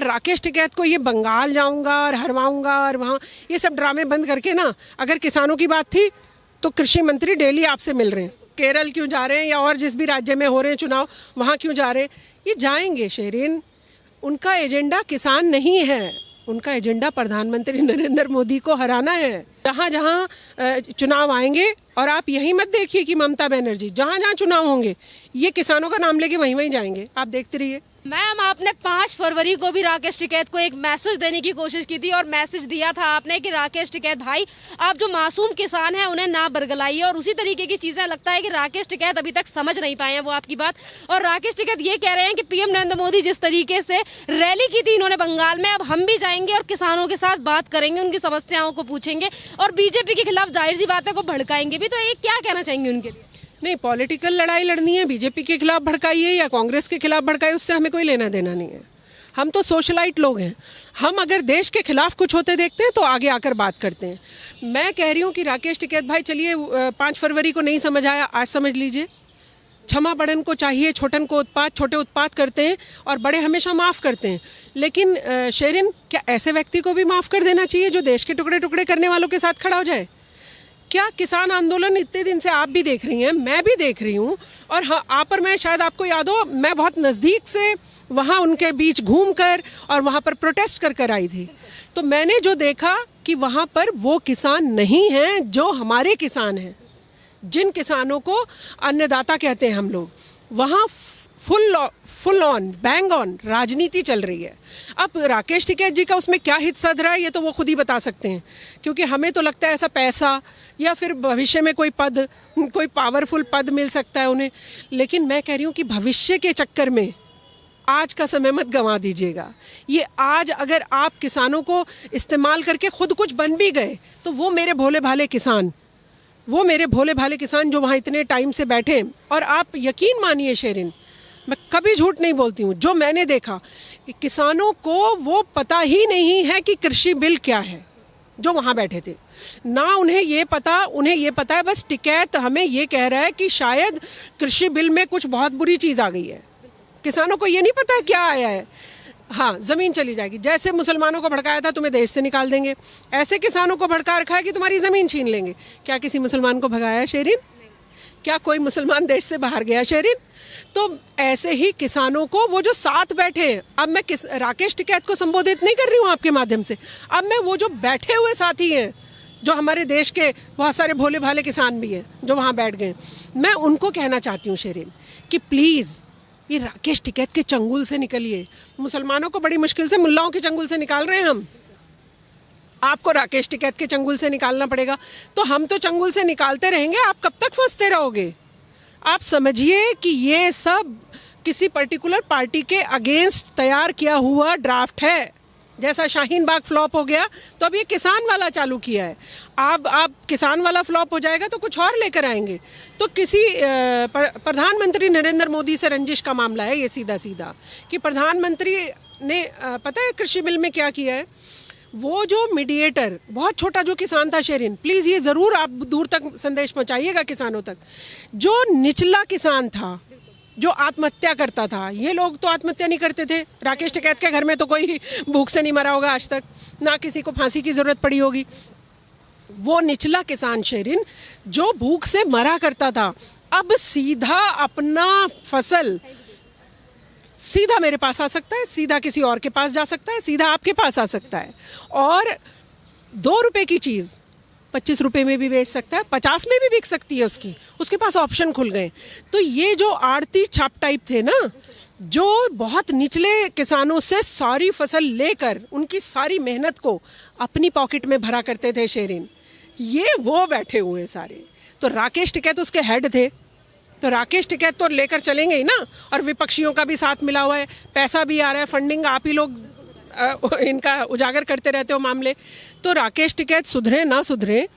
राकेश टिकैत को ये बंगाल जाऊंगा और हरवाऊंगा और वहाँ ये सब ड्रामे बंद करके ना, अगर किसानों की बात थी तो कृषि मंत्री डेली आपसे मिल रहे हैं, केरल क्यों जा रहे हैं या और जिस भी राज्य में हो रहे हैं चुनाव वहाँ क्यों जा रहे हैं? ये जाएंगे शेरिन, उनका एजेंडा किसान नहीं है, उनका एजेंडा प्रधानमंत्री नरेंद्र मोदी को हराना है। जहाँ जहाँ चुनाव आएंगे, और आप यही मत देखिए कि ममता बनर्जी, जहाँ जहाँ चुनाव होंगे ये किसानों का नाम लेके वहीं वहीं जाएंगे, आप देखते रहिए। मैम, आपने 5 फरवरी को भी राकेश टिकैत को एक मैसेज देने की कोशिश की थी और मैसेज दिया था आपने कि राकेश टिकैत भाई, आप जो मासूम किसान हैं उन्हें ना बरगलाइए, और उसी तरीके की चीजें लगता है कि राकेश टिकैत अभी तक समझ नहीं पाए हैं वो आपकी बात। और राकेश टिकैत ये कह रहे हैं कि पीएम नरेंद्र मोदी जिस तरीके से रैली की थी इन्होंने बंगाल में, अब हम भी जाएंगे और किसानों के साथ बात करेंगे, उनकी समस्याओं को पूछेंगे और बीजेपी के खिलाफ जाहिर सी बातों को भड़काएंगे भी। तो ये क्या कहना चाहेंगे उनके लिए? नहीं, पॉलिटिकल लड़ाई लड़नी है, बीजेपी के खिलाफ भड़काइए या कांग्रेस के खिलाफ भड़काइए, उससे हमें कोई लेना देना नहीं है। हम तो सोशलाइट लोग हैं, हम अगर देश के खिलाफ कुछ होते देखते हैं तो आगे आकर बात करते हैं। मैं कह रही हूँ कि राकेश टिकैत भाई, चलिए 5 फरवरी को नहीं समझ आया, आज समझ लीजिए। क्षमा बड़न को चाहिए, छोटन को उत्पात, छोटे उत्पात करते हैं और बड़े हमेशा माफ़ करते हैं। लेकिन शेरिन, क्या ऐसे व्यक्ति को भी माफ़ कर देना चाहिए जो देश के टुकड़े टुकड़े करने वालों के साथ खड़ा हो जाए? क्या किसान आंदोलन इतने दिन से आप भी देख रही हैं, मैं भी देख रही हूँ, और हाँ, आप और मैं, शायद आपको याद हो, मैं बहुत नज़दीक से वहाँ उनके बीच घूमकर और वहाँ पर प्रोटेस्ट कर कर आई थी। तो मैंने जो देखा कि वहाँ पर वो किसान नहीं हैं जो हमारे किसान हैं, जिन किसानों को अन्नदाता कहते हैं हम लोग। वहाँ फुल ऑन बैंग ऑन राजनीति चल रही है। अब राकेश टिकैत जी का उसमें क्या हित सध रहा है ये तो वो खुद ही बता सकते हैं, क्योंकि हमें तो लगता है ऐसा पैसा या फिर भविष्य में कोई पद, कोई पावरफुल पद मिल सकता है उन्हें। लेकिन मैं कह रही हूँ कि भविष्य के चक्कर में आज का समय मत गंवा दीजिएगा। ये आज अगर आप किसानों को इस्तेमाल करके खुद कुछ बन भी गए तो वो मेरे भोले भाले किसान, वो मेरे भोले भाले किसान जो वहाँ इतने टाइम से बैठे, और आप यकीन मानिए शेरिन, मैं कभी झूठ नहीं बोलती हूँ, जो मैंने देखा कि किसानों को वो पता ही नहीं है कि कृषि बिल क्या है, जो वहाँ बैठे थे ना, उन्हें ये पता है बस टिकैत हमें ये कह रहा है कि शायद कृषि बिल में कुछ बहुत बुरी चीज़ आ गई है। किसानों को ये नहीं पता क्या आया है। हाँ, ज़मीन चली जाएगी, जैसे मुसलमानों को भड़काया था तुम्हें देश से निकाल देंगे, ऐसे किसानों को भड़का रखा है कि तुम्हारी ज़मीन छीन लेंगे। क्या किसी मुसलमान को भगाया शेरिन? क्या कोई मुसलमान देश से बाहर गया शेरिन? तो ऐसे ही किसानों को वो जो साथ बैठे हैं, अब मैं राकेश टिकैत को संबोधित नहीं कर रही हूँ आपके माध्यम से, अब मैं वो जो बैठे हुए साथी हैं, जो हमारे देश के बहुत सारे भोले भाले किसान भी हैं जो वहाँ बैठ गए, मैं उनको कहना चाहती हूँ शेरिन कि प्लीज़ ये राकेश टिकैत के चंगुल से निकलिए। मुसलमानों को बड़ी मुश्किल से मुल्लाओं के चंगुल से निकाल रहे हैं हम, आपको राकेश टिकैत के चंगुल से निकालना पड़ेगा। तो हम तो चंगुल से निकालते रहेंगे, आप कब तक फंसते रहोगे? आप समझिए कि ये सब किसी पर्टिकुलर पार्टी के अगेंस्ट तैयार किया हुआ ड्राफ्ट है। जैसा शाहीन बाग फ्लॉप हो गया तो अब ये किसान वाला चालू किया है। आप किसान वाला फ्लॉप हो जाएगा तो कुछ और लेकर आएंगे। तो किसी प्रधानमंत्री नरेंद्र मोदी से रंजिश का मामला है ये सीधा सीधा, कि प्रधानमंत्री ने पता है कृषि बिल में क्या किया है? वो जो मीडिएटर, बहुत छोटा जो किसान था शेरिन, प्लीज़ ये ज़रूर आप दूर तक संदेश पहुंचाइएगा किसानों तक, जो निचला किसान था, जो आत्महत्या करता था, ये लोग तो आत्महत्या नहीं करते थे, राकेश टिकैत के घर में तो कोई भूख से नहीं मरा होगा आज तक, ना किसी को फांसी की ज़रूरत पड़ी होगी। वो निचला किसान शेरिन जो भूख से मरा करता था, अब सीधा अपना फसल सीधा मेरे पास आ सकता है, सीधा किसी और के पास जा सकता है, सीधा आपके पास आ सकता है, और 2 रुपए की चीज़ 25 रुपए में भी बेच सकता है, 50 में भी बिक सकती है उसके पास ऑप्शन खुल गए। तो ये जो आड़ती छाप टाइप थे ना, जो बहुत निचले किसानों से सारी फसल लेकर उनकी सारी मेहनत को अपनी पॉकेट में भरा करते थे शेरिन, ये वो बैठे हुए सारे। तो राकेश टिकैत उसके हेड थे, तो राकेश टिकैत तो लेकर चलेंगे ही ना, और विपक्षियों का भी साथ मिला हुआ है, पैसा भी आ रहा है, फंडिंग आप ही लोग इनका उजागर करते रहते हो मामले। तो राकेश टिकैत सुधरे ना सुधरे,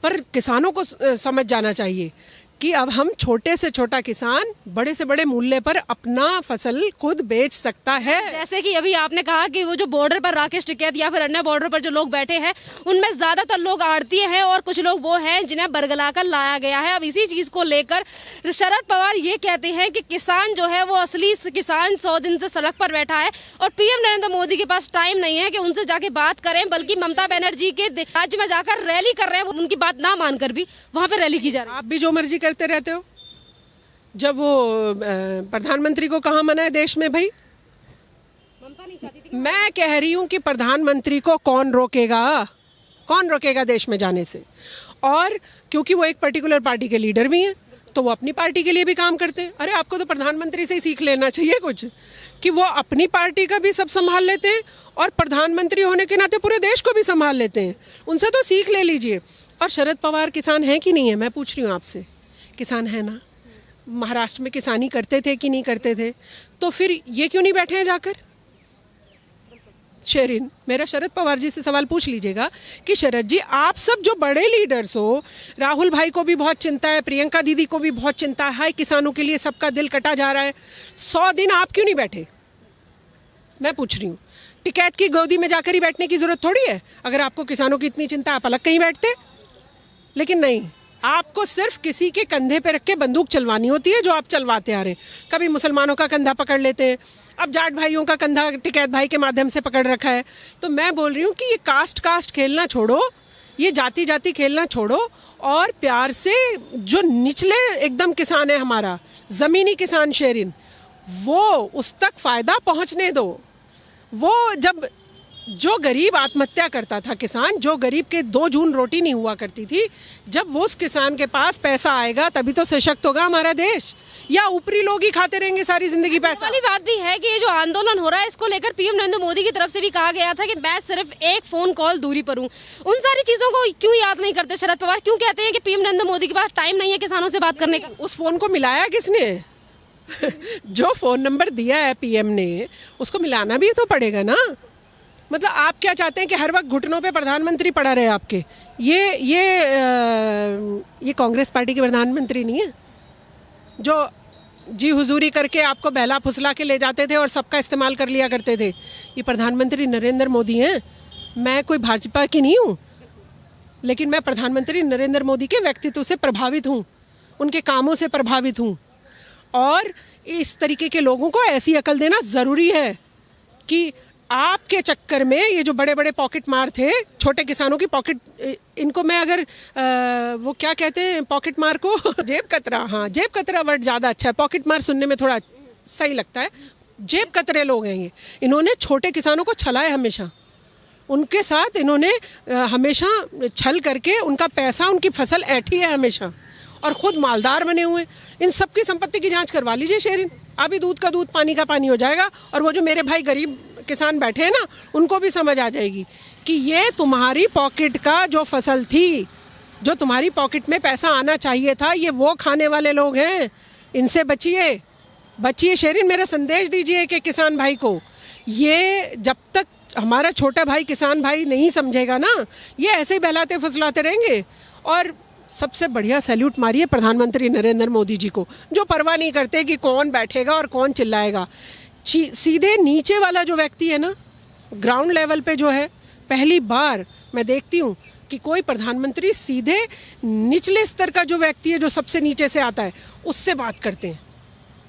पर किसानों को समझ जाना चाहिए, कि अब हम छोटे से छोटा किसान बड़े से बड़े मूल्य पर अपना फसल खुद बेच सकता है। जैसे कि अभी आपने कहा कि वो जो बॉर्डर पर राकेश टिकैत या फिर अन्य बॉर्डर पर जो लोग बैठे हैं उनमें ज्यादातर लोग आड़ती हैं और कुछ लोग वो हैं जिन्हें बरगला कर लाया गया है। अब इसी चीज को लेकर शरद पवार ये कहते हैं कि किसान जो है वो असली किसान 100 दिन से सड़क पर बैठा है और पीएम नरेंद्र मोदी के पास टाइम नहीं है कि उनसे जाके बात करें, बल्कि ममता बनर्जी के राज्य में जाकर रैली कर रहे हैं, उनकी बात ना मानकर भी वहां पर रैली की जा रही है। आप भी जो मर्जी करते रहते हो। जब वो प्रधानमंत्री को कहाँ मना है देश में भाई? ममता नहीं चाहती थी। मैं कह रही हूँ कि प्रधानमंत्री को कौन रोकेगा देश में जाने से? और क्योंकि वो एक पर्टिकुलर पार्टी के लीडर भी हैं तो वो अपनी पार्टी के लिए भी काम करते हैं। अरे आपको तो प्रधानमंत्री से ही सीख लेना चाहिए कुछ, कि वो अपनी पार्टी का भी सब संभाल लेते हैं और प्रधानमंत्री होने के नाते पूरे देश को भी संभाल लेते हैं। उनसे तो सीख ले लीजिए। और शरद पवार किसान है कि नहीं है? मैं पूछ रही हूँ आपसे, किसान है ना? महाराष्ट्र में किसानी करते थे कि नहीं करते थे? तो फिर ये क्यों नहीं बैठे हैं जाकर? शेरिन, मेरा शरद पवार जी से सवाल पूछ लीजिएगा कि शरद जी, आप सब जो बड़े लीडर्स हो, राहुल भाई को भी बहुत चिंता है, प्रियंका दीदी को भी बहुत चिंता है, हाय किसानों के लिए सबका दिल कटा जा रहा है, 100 दिन आप क्यों नहीं बैठे? मैं पूछ रही हूँ। टिकैत की गोदी में जाकर ही बैठने की जरूरत थोड़ी है। अगर आपको किसानों की इतनी चिंता, आप अलग कहीं बैठते। लेकिन नहीं, आपको सिर्फ किसी के कंधे पे रख के बंदूक चलवानी होती है, जो आप चलवाते आ रहे हैं। कभी मुसलमानों का कंधा पकड़ लेते हैं, अब जाट भाइयों का कंधा टिकैत भाई के माध्यम से पकड़ रखा है। तो मैं बोल रही हूँ कि ये कास्ट खेलना छोड़ो, ये जाति खेलना छोड़ो और प्यार से जो निचले एकदम किसान है हमारा, जमीनी किसान शेरिन, वो उस तक फायदा पहुँचने दो। वो जब जो गरीब आत्महत्या करता था किसान, जो गरीब के 2 जून रोटी नहीं हुआ करती थी, जब वो उस किसान के पास पैसा आएगा तभी तो सशक्त होगा हमारा देश। या ऊपरी लोग ही खाते रहेंगे सारी जिंदगी पैसा? वाली बात भी है कि ये जो आंदोलन हो रहा है इसको लेकर पीएम नरेंद्र मोदी की तरफ से भी कहा गया था कि मैं सिर्फ एक फोन कॉल दूरी पर हूँ। उन सारी चीजों को क्यों याद नहीं करते शरद पवार? क्यों कहते हैं कि पीएम नरेंद्र मोदी के पास टाइम नहीं है किसानों से बात करने का? उस फोन को मिलाया किसने? जो फोन नंबर दिया है पीएम ने, उसको मिलाना भी तो पड़ेगा ना। मतलब आप क्या चाहते हैं कि हर वक्त घुटनों पे प्रधानमंत्री पड़ा रहे आपके? ये कांग्रेस पार्टी के प्रधानमंत्री नहीं है जो जी हुजूरी करके आपको बहला फुसला के ले जाते थे और सबका इस्तेमाल कर लिया करते थे। ये प्रधानमंत्री नरेंद्र मोदी हैं। मैं कोई भाजपा की नहीं हूँ, लेकिन मैं प्रधानमंत्री नरेंद्र मोदी के व्यक्तित्व से प्रभावित हूँ, उनके कामों से प्रभावित हूँ। और इस तरीके के लोगों को ऐसी अकल देना ज़रूरी है कि आपके चक्कर में ये जो बड़े बड़े पॉकेट मार थे, छोटे किसानों की पॉकेट, इनको मैं अगर वो क्या कहते हैं पॉकेट मार को? जेब कतरा। हाँ, जेब कतरा वर्ड ज़्यादा अच्छा है, पॉकेट मार सुनने में थोड़ा सही लगता है। जेब कतरे लोग हैं ये। इन्होंने छोटे किसानों को छलाया हमेशा, उनके साथ इन्होंने हमेशा छल करके उनका पैसा, उनकी फसल ऐठी है हमेशा, और खुद मालदार बने हुए। इन सबकी संपत्ति की जांच करवा लीजिए शेरिन, अभी दूध का दूध पानी का पानी हो जाएगा। और वो जो मेरे भाई गरीब किसान बैठे हैं ना, उनको भी समझ आ जाएगी कि ये तुम्हारी पॉकेट का जो फसल थी, जो तुम्हारी पॉकेट में पैसा आना चाहिए था, ये वो खाने वाले लोग हैं। इनसे बचिए शेरिन, मेरा संदेश दीजिए कि किसान भाई को। ये जब तक हमारा छोटा भाई किसान भाई नहीं समझेगा ना, ये ऐसे ही बहलाते फुसलाते रहेंगे। और सबसे बढ़िया सैल्यूट मारिए प्रधानमंत्री नरेंद्र मोदी जी को, जो परवाह नहीं करते कि कौन बैठेगा और कौन चिल्लाएगा। सीधे नीचे वाला जो व्यक्ति है ना, ग्राउंड लेवल पे जो है, पहली बार मैं देखती हूँ कि कोई प्रधानमंत्री सीधे निचले स्तर का जो व्यक्ति है, जो सबसे नीचे से आता है, उससे बात करते हैं,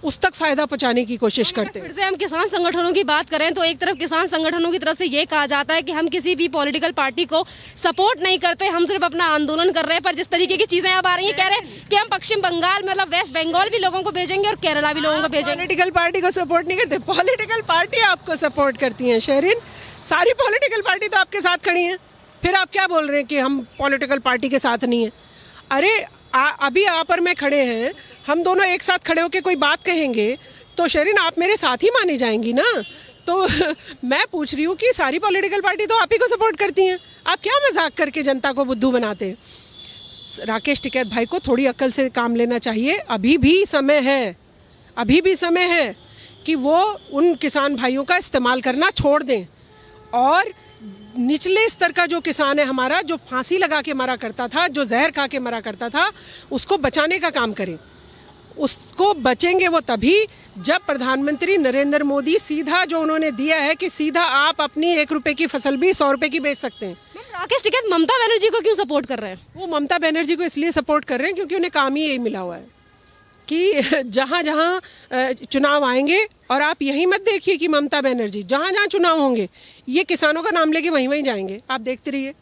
उस तक फायदा पहुंचाने की कोशिश करते हैं। फिर से हम किसान संगठनों की बात करें तो एक तरफ किसान संगठनों की तरफ से ये कहा जाता है कि हम किसी भी पॉलिटिकल पार्टी को सपोर्ट नहीं करते, हम सिर्फ अपना आंदोलन कर रहे हैं। पर जिस तरीके की चीजें अब आ रही हैं, कह रहे हैं कि हम पश्चिम बंगाल मतलब वेस्ट बंगाल भी लोगों को भेजेंगे और केरला भी लोगों को भेजेंगे। पॉलिटिकल पार्टी को सपोर्ट नहीं करते, पॉलिटिकल पार्टी आपको सपोर्ट करती है शेरिन। सारी पॉलिटिकल पार्टी तो आपके साथ खड़ी है, फिर आप क्या बोल रहे हैं कि हम पॉलिटिकल पार्टी के साथ नहीं है? अरे अभी आप और मैं खड़े हैं, हम दोनों एक साथ खड़े होकर कोई बात कहेंगे तो शेरिन आप मेरे साथ ही मानी जाएंगी ना। तो मैं पूछ रही हूँ कि सारी पॉलिटिकल पार्टी तो आप ही को सपोर्ट करती हैं, आप क्या मजाक करके जनता को बुद्धू बनाते हैं? राकेश टिकैत भाई को थोड़ी अक्ल से काम लेना चाहिए। अभी भी समय है कि वो उन किसान भाइयों का इस्तेमाल करना छोड़ दें और निचले स्तर का जो किसान है हमारा, जो फांसी लगा के मरा करता था, जो जहर खा के मरा करता था, उसको बचाने का काम करें। उसको बचेंगे वो तभी जब प्रधानमंत्री नरेंद्र मोदी सीधा जो उन्होंने दिया है कि सीधा आप अपनी 1 रुपए की फसल भी 100 रुपए की बेच सकते हैं। राकेश टिकैत ममता बनर्जी को क्यों सपोर्ट कर रहे हैं? वो ममता बनर्जी को इसलिए सपोर्ट कर रहे हैं क्योंकि उन्हें काम ही यही मिला हुआ है कि जहाँ जहाँ चुनाव आएंगे, और आप यही मत देखिए कि ममता बनर्जी जहाँ जहाँ चुनाव होंगे ये किसानों का नाम लेके वहीं वहीं जाएंगे। आप देखते रहिए,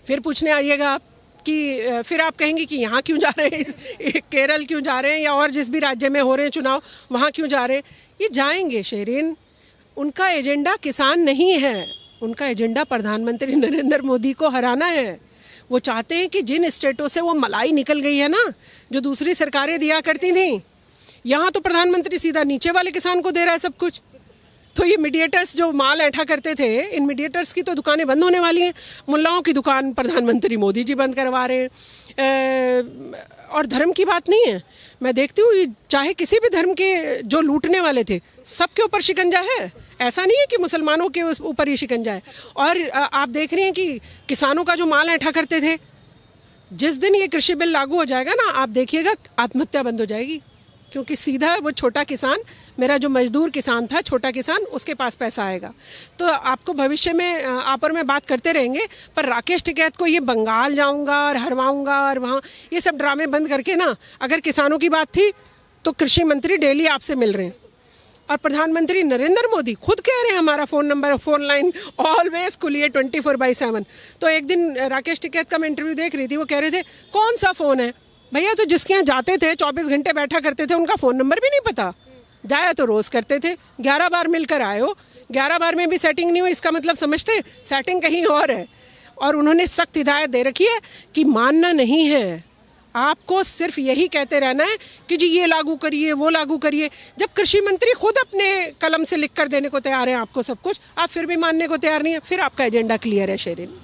फिर पूछने आइएगा आप कि फिर आप कहेंगे कि यहाँ क्यों जा रहे हैं, केरल क्यों जा रहे हैं, या और जिस भी राज्य में हो रहे हैं चुनाव वहाँ क्यों जा रहे हैं। ये जाएंगे शेरीन, उनका एजेंडा किसान नहीं है, उनका एजेंडा प्रधानमंत्री नरेंद्र मोदी को हराना है। वो चाहते हैं कि जिन स्टेटों से वो मलाई निकल गई है ना, जो दूसरी सरकारें दिया करती थी, यहाँ तो प्रधानमंत्री सीधा नीचे वाले किसान को दे रहा है सब कुछ। तो ये मीडिएटर्स जो माल ऐठा करते थे, इन मीडिएटर्स की तो दुकानें बंद होने वाली हैं। मुल्लाओं की दुकान प्रधानमंत्री मोदी जी बंद करवा रहे हैं। और धर्म की बात नहीं है, मैं देखती हूँ चाहे किसी भी धर्म के जो लूटने वाले थे सबके ऊपर शिकंजा है। ऐसा नहीं है कि मुसलमानों के ऊपर ही शिकंजा है। और आप देख रहे हैं कि किसानों का जो माल ऐठा करते थे, जिस दिन ये कृषि बिल लागू हो जाएगा ना, आप देखिएगा आत्महत्या बंद हो जाएगी, क्योंकि सीधा वो छोटा किसान, मेरा जो मजदूर किसान था, छोटा किसान, उसके पास पैसा आएगा। तो आपको भविष्य में आप और मैं बात करते रहेंगे, पर राकेश टिकैत को ये बंगाल जाऊंगा और हरवाऊंगा और वहाँ ये सब ड्रामे बंद करके ना, अगर किसानों की बात थी तो कृषि मंत्री डेली आपसे मिल रहे हैं, और प्रधानमंत्री नरेंद्र मोदी खुद कह रहे हैं हमारा phone number, phone line always खुली 24/7। तो एक दिन राकेश टिकैत का मैं इंटरव्यू देख रही थी, वो कह रहे थे कौन सा फ़ोन है भैया, तो जिसके यहाँ जाते थे 24 घंटे बैठा करते थे उनका फ़ोन नंबर भी नहीं पता। जाया तो रोज़ करते थे, 11 बार मिलकर आए हो, 11 बार में भी सेटिंग नहीं हुई, इसका मतलब समझते सेटिंग कहीं और है। और उन्होंने सख्त हिदायत दे रखी है कि मानना नहीं है, आपको सिर्फ यही कहते रहना है कि जी ये लागू करिए, वो लागू करिए। जब कृषि मंत्री खुद अपने कलम से लिख कर देने को तैयार हैं आपको सब कुछ, आप फिर भी मानने को तैयार नहीं है, फिर आपका एजेंडा क्लियर है शेरीन।